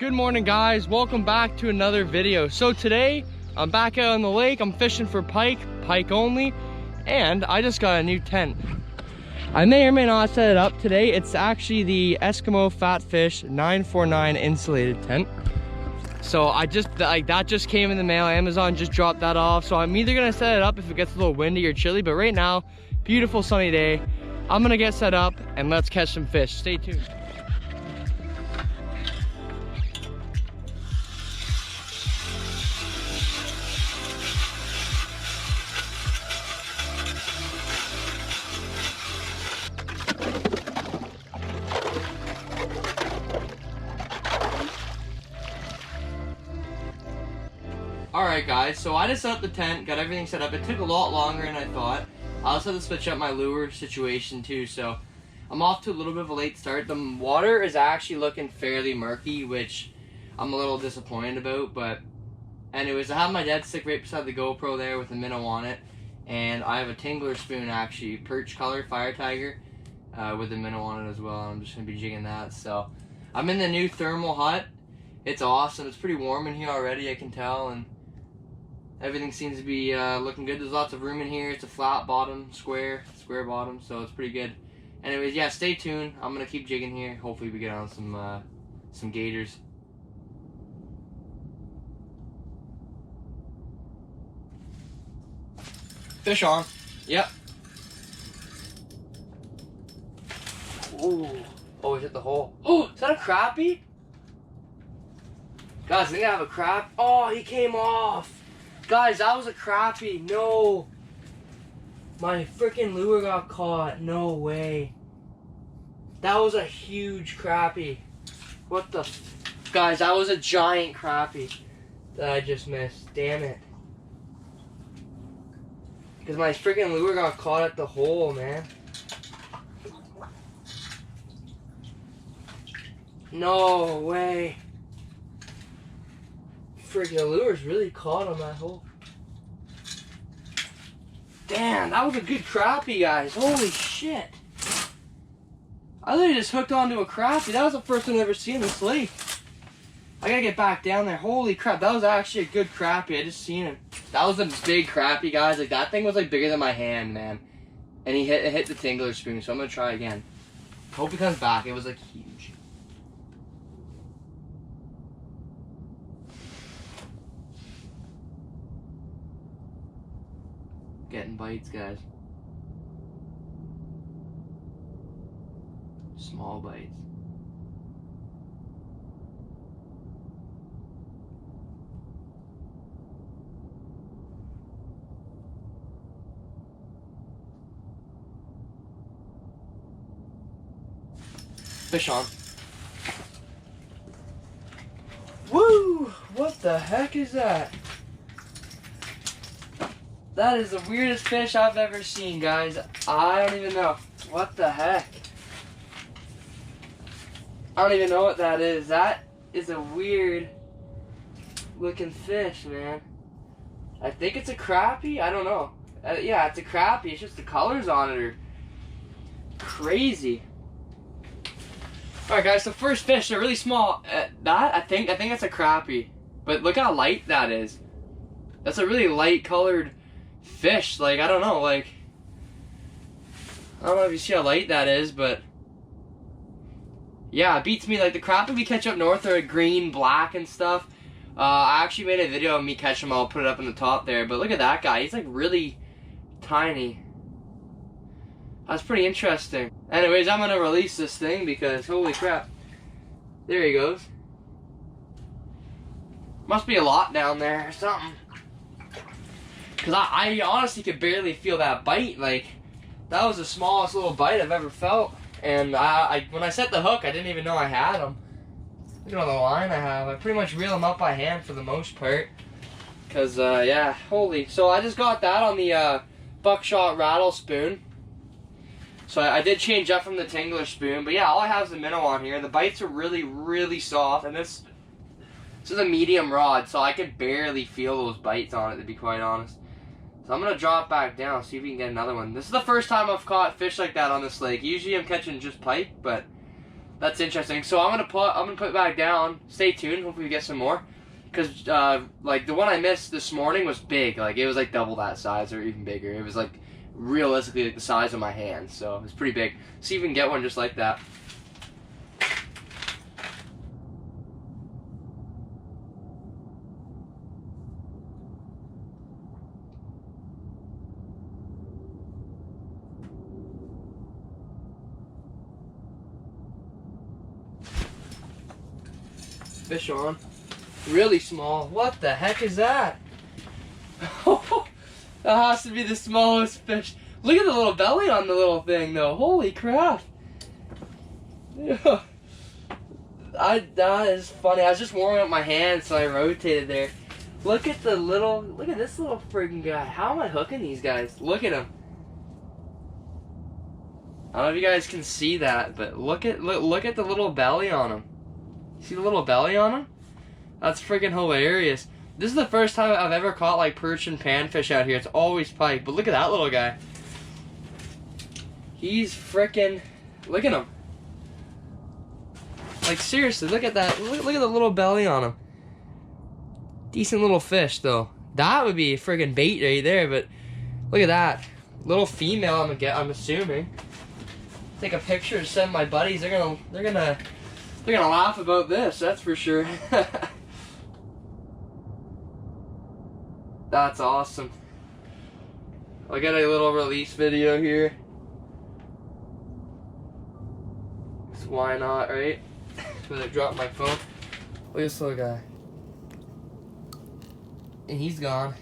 Good morning, guys. Welcome back to another video. So today I'm back out on the lake. I'm fishing for pike only, and I just got a new tent. I may or may not set it up today. It's actually the Eskimo Fat Fish 949 insulated tent. So that just came in the mail. Amazon just dropped that off. So I'm either gonna set it up if it gets a little windy or chilly, but right now, beautiful sunny day. I'm gonna get set up and let's catch some fish. Stay tuned. Alright guys, so I just set up the tent, got everything set up. It took a lot longer than I thought. I also had to switch up my lure situation too, so I'm off to a little bit of a late start. The water is actually looking fairly murky, which I'm a little disappointed about, but anyways, I have my dead stick right beside the GoPro there with a minnow on it, and I have a tingler spoon actually, perch color fire tiger, with a minnow on it as well. I'm just going to be jigging that. So I'm in the new thermal hut. It's awesome. It's pretty warm in here already, I can tell, and everything seems to be looking good. There's lots of room in here. It's a flat bottom, square bottom, so it's pretty good. Anyways, yeah, stay tuned. I'm gonna keep jigging here. Hopefully we get on some gators. Fish on. Yep. Ooh. Oh, he hit the hole. Oh, is that a crappie? Guys, I think I have a crap. Oh, he came off. Guys, that was a crappie. No. My freaking lure got caught. No way. That was a huge crappie. What the guys, that was a giant crappie that I just missed. Damn it. Because my freaking lure got caught at the hole, man. No way. Freaking the lure's really caught on that hole. Damn, that was a good crappie, guys. Holy shit. I literally just hooked onto a crappie. That was the first one I've ever seen in this lake. I gotta get back down there. Holy crap, that was actually a good crappie. I just seen him. That was a big crappie, guys. Like, that thing was like bigger than my hand, man. And he hit the tingler spoon, so I'm gonna try again. Hope he comes back. It was like huge. Getting bites, guys. Small bites. Fish on. Woo! What the heck is that? That is the weirdest fish I've ever seen, guys. I don't even know. What the heck? I don't even know what that is. That is a weird looking fish, man. I think it's a crappie. I don't know. Yeah, it's a crappie. It's just the colors on it are crazy. Alright, guys, so first fish, they're really small. I think that's a crappie. But look how light that is. That's a really light colored fish. Like, I don't know, like, I don't know if you see how light that is, but yeah, it beats me. Like, the crappie we catch up north are green, black, and stuff. I actually made a video of me catching them. I'll put it up in the top there, but look at that guy. He's like really tiny. That's pretty interesting. Anyways, I'm gonna release this thing because holy crap. There he goes. Must be a lot down there or something. Because I honestly could barely feel that bite. Like, that was the smallest little bite I've ever felt. And when I set the hook, I didn't even know I had him. Look at all the line I have. I pretty much reel them up by hand for the most part. Because, yeah, holy. So I just got that on the buckshot rattle spoon. So I did change up from the tingler spoon. But yeah, all I have is a minnow on here. The bites are really, really soft. And this is a medium rod, so I could barely feel those bites on it, to be quite honest. So I'm going to drop back down, see if we can get another one. This is the first time I've caught fish like that on this lake. Usually I'm catching just pike, but That's interesting. So I'm gonna put it back down. Stay tuned. Hopefully we get some more. Cause like the one I missed this morning was big. Like it was like double that size or even bigger. It was like realistically like the size of my hand. So it was pretty big. See if we can get one just like that. Fish on. Really small. What the heck is that? That has to be the smallest fish. Look at the little belly on the little thing though. Holy crap. Yeah. That is funny. I was just warming up my hand so I rotated there. Look at this little friggin' guy. How am I hooking these guys? Look at him. I don't know if you guys can see that, but look at the little belly on him. See the little belly on him? That's freaking hilarious. This is the first time I've ever caught like perch and panfish out here. It's always pike, but look at that little guy. He's freaking, look at him. Like seriously, look at that. Look at the little belly on him. Decent little fish though. That would be freaking bait right there, but look at that. Little female I'm assuming. Take a picture and send my buddies. They're gonna laugh about this, that's for sure. That's awesome. I'll get a little release video here. So why not, right? So I dropped my phone. Look at this little guy. And he's gone.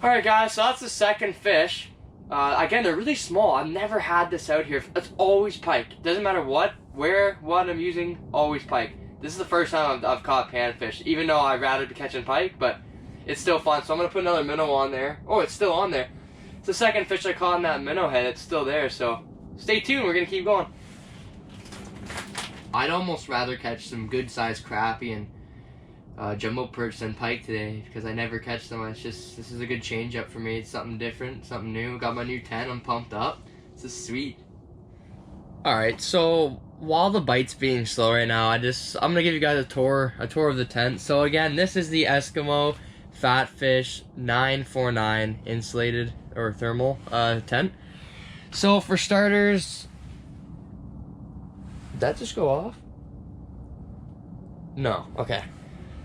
Alright guys, so that's the second fish. Again, they're really small. I've never had this out here. It's always pike. Doesn't matter what I'm using, always pike. This is the first time I've caught panfish, even though I'd rather be catching pike, but it's still fun. So I'm going to put another minnow on there. Oh, it's still on there. It's the second fish I caught in that minnow head. It's still there, so stay tuned. We're going to keep going. I'd almost rather catch some good-sized crappie and jumbo perch than pike today because I never catch them. It's just, this is a good change up for me. It's something different, something new. Got my new tent. I'm pumped up. This is sweet. Alright, so while the bite's being slow right now, I'm gonna give you guys a tour of the tent. So again, this is the Eskimo Fatfish 949 insulated or thermal tent. So for starters, did that just go off? No, okay.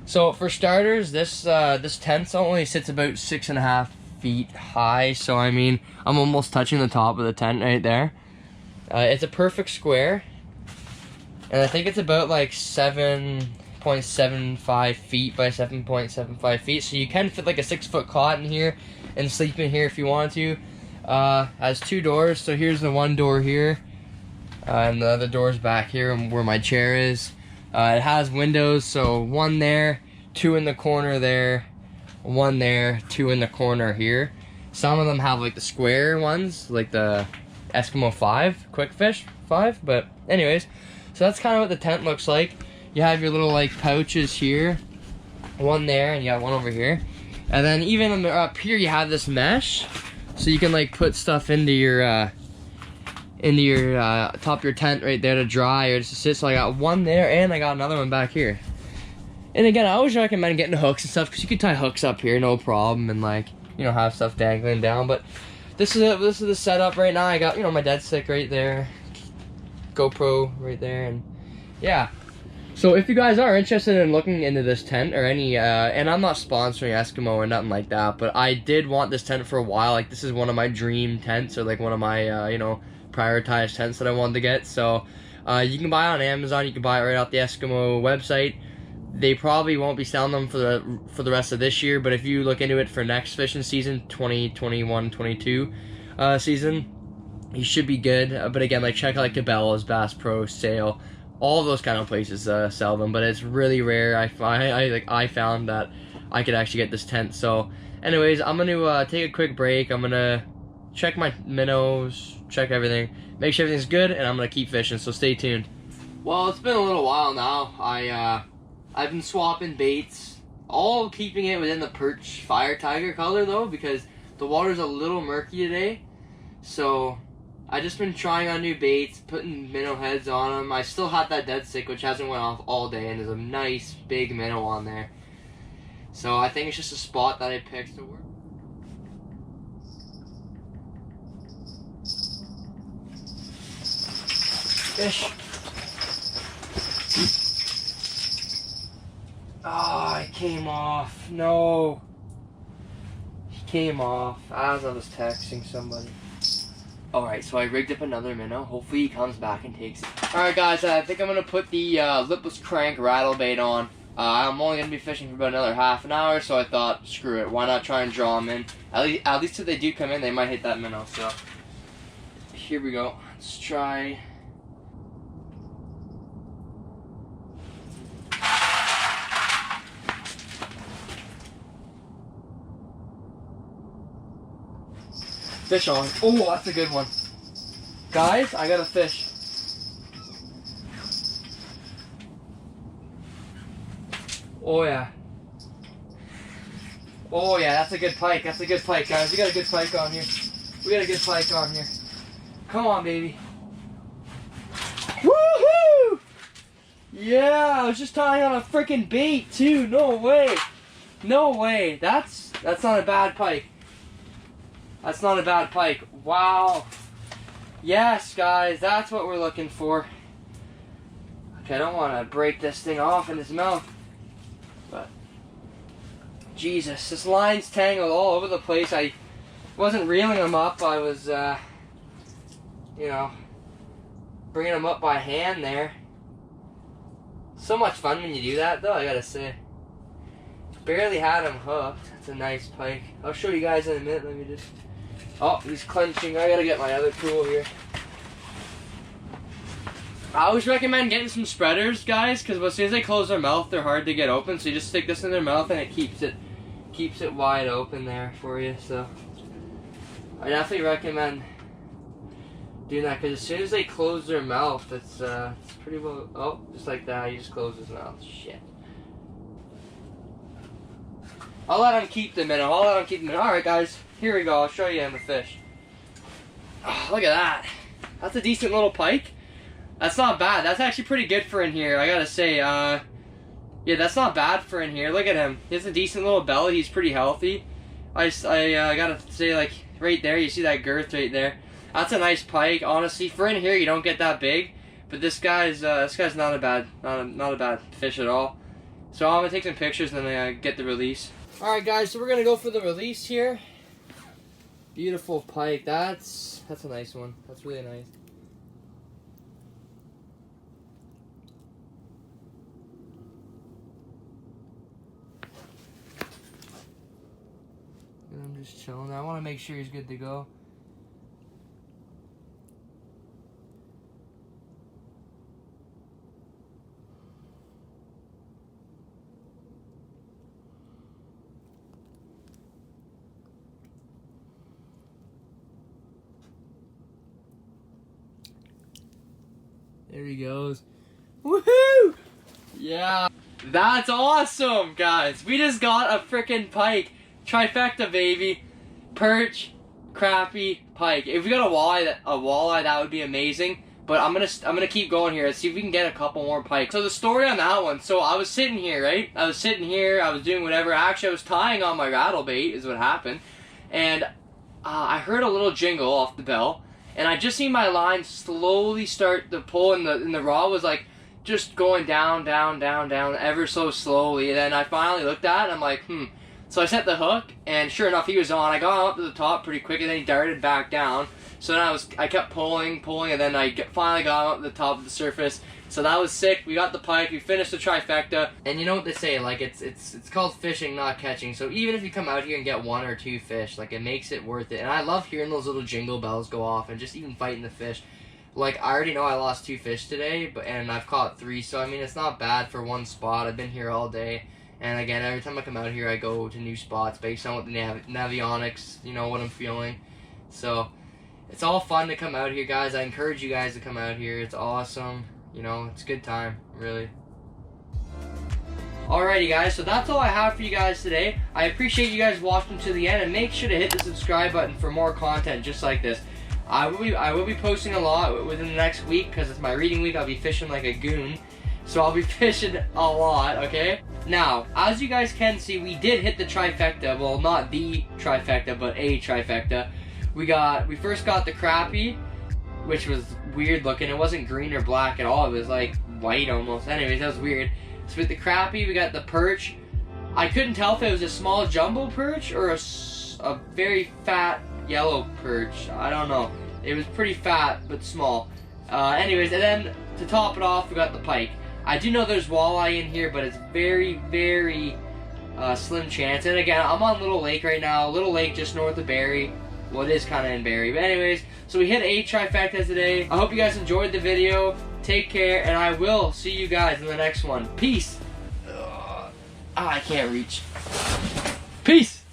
So for starters, this tent only sits about 6.5 feet high. So I mean, I'm almost touching the top of the tent right there. It's a perfect square, and I think it's about like 7.75 feet by 7.75 feet. So you can fit like a 6-foot cot in here and sleep in here if you want to. Has 2 doors. So here's the one door here, and the other door's back here where my chair is. It has windows, so 1 there, 2 in the corner there, 1 there, 2 in the corner here. Some of them have like the square ones, like the Eskimo 5, Quick Fish 5, but anyways, so that's kind of what the tent looks like. You have your little like pouches here, 1 there, and you got 1 over here, and then even up here you have this mesh, so you can like put stuff into your top of your tent right there to dry or just to sit. So I got 1 there, and I got another one back here. And again, I always recommend getting hooks and stuff because you can tie hooks up here, no problem, and like, you know, have stuff dangling down. But this is the setup right now. I got, you know, my dead stick right there, GoPro right there, and yeah. So if you guys are interested in looking into this tent or any, and I'm not sponsoring Eskimo or nothing like that, but I did want this tent for a while. Like, this is one of my dream tents, or like one of my, you know, prioritized tents that I wanted to get. So you can buy it on Amazon. You can buy it right off the Eskimo website. They probably won't be selling them for the rest of this year, but if you look into it for next fishing season, 2021-22 season, you should be good. But again, like, check out like Cabela's, Bass Pro, Sale, all of those kind of places sell them, but it's really rare. I found that I could actually get this tent. So anyways, I'm gonna take a quick break. I'm gonna check my minnows, check everything, make sure everything's good, and I'm gonna keep fishing, so stay tuned. Well, it's been a little while now. I've been swapping baits, all keeping it within the perch fire tiger color though, because the water's a little murky today. So I just been trying on new baits, putting minnow heads on them. I still have that dead stick, which hasn't went off all day, and there's a nice big minnow on there. So I think it's just a spot that I picked to work. Fish. Oh, it came off. No. He came off as I was texting somebody. Alright, so I rigged up another minnow. Hopefully he comes back and takes it. Alright guys, I think I'm going to put the lipless crank rattle bait on. I'm only going to be fishing for about another half an hour, so I thought, screw it. Why not try and draw them in? At least if they do come in, they might hit that minnow. So, here we go. Let's try. Fish on. Oh, that's a good one. Guys, I got a fish. Oh yeah. Oh yeah, that's a good pike. That's a good pike, guys. We got a good pike on here. We got a good pike on here. Come on, baby. Woohoo! Yeah, I was just tying on a freaking bait too. No way. No way. That's not a bad pike. That's not a bad pike. Wow. Yes, guys, that's what we're looking for. Okay, I don't want to break this thing off in his mouth. But, Jesus, this line's tangled all over the place. I wasn't reeling them up. I was, you know, bringing them up by hand there. So much fun when you do that, though, I gotta say. Barely had him hooked. That's a nice pike. I'll show you guys in a minute. Let me just... Oh, he's clenching. I gotta get my other tool here. I always recommend getting some spreaders, guys, because as soon as they close their mouth, they're hard to get open. So you just stick this in their mouth and it keeps it wide open there for you. So I definitely recommend doing that, because as soon as they close their mouth, it's pretty well. Oh, just like that, he just closed his mouth. Shit. I'll let him keep the minnow. All right, guys. Here we go. I'll show you him the fish. Oh, look at that. That's a decent little pike. That's not bad. That's actually pretty good for in here, I gotta say. Yeah, that's not bad for in here. Look at him. He has a decent little belly. He's pretty healthy. I gotta say, like, right there, you see that girth right there. That's a nice pike. Honestly, for in here, you don't get that big. But this guy's not a bad fish at all. So I'm gonna take some pictures and then get the release. All right, guys. So we're gonna go for the release here. Beautiful pike. That's a nice one. That's really nice. And I'm just chilling. I want to make sure he's good to go. There he goes. Woohoo! Yeah. That's awesome, guys. We just got a freaking pike. Trifecta, baby. Perch, crappie, pike. If we got a walleye, that would be amazing. But I'm gonna keep going here. Let's see if we can get a couple more pikes. So the story on that one. So I was sitting here, right? I was doing whatever. Actually, I was tying on my rattle bait, is what happened. And I heard a little jingle off the bell. And I just seen my line slowly start to pull, and the rod was like just going down, ever so slowly. And then I finally looked at it, and I'm like, So I set the hook, and sure enough, he was on. I got up to the top pretty quick, and then he darted back down. So then I kept pulling, and then I finally got up to the top of the surface. So that was sick. We got the pike. We finished the trifecta. And you know what they say, like it's called fishing, not catching. So even if you come out here and get 1 or 2 fish, like it makes it worth it. And I love hearing those little jingle bells go off and just even fighting the fish. Like I already know I lost 2 fish today, and I've caught 3. So I mean it's not bad for one spot. I've been here all day. And again, every time I come out here, I go to new spots based on what the navionics, you know, what I'm feeling. So it's all fun to come out here, guys. I encourage you guys to come out here. It's awesome. You know, it's a good time, really. Alrighty, guys, so that's all I have for you guys today. I appreciate you guys watching to the end, and make sure to hit the subscribe button for more content just like this. I will be posting a lot within the next week because it's my reading week. I'll be fishing like a goon. So I'll be fishing a lot, okay? Now, as you guys can see, we did hit the trifecta. Well, not the trifecta, but a trifecta. We first got the crappie, which was weird looking. It wasn't green or black at all. It was like white almost. Anyways, that was weird. So with the crappie, we got the perch. I couldn't tell if it was a small jumbo perch or a very fat yellow perch. I don't know. It was pretty fat, but small. Anyways, and then to top it off, we got the pike. I do know there's walleye in here, but it's very, very slim chance. And again, I'm on Little Lake right now. Little Lake just north of Barrie. Well, it is kind of in Barrie. But anyways, so we hit 8 trifectas today. I hope you guys enjoyed the video. Take care, and I will see you guys in the next one. Peace. I can't reach. Peace.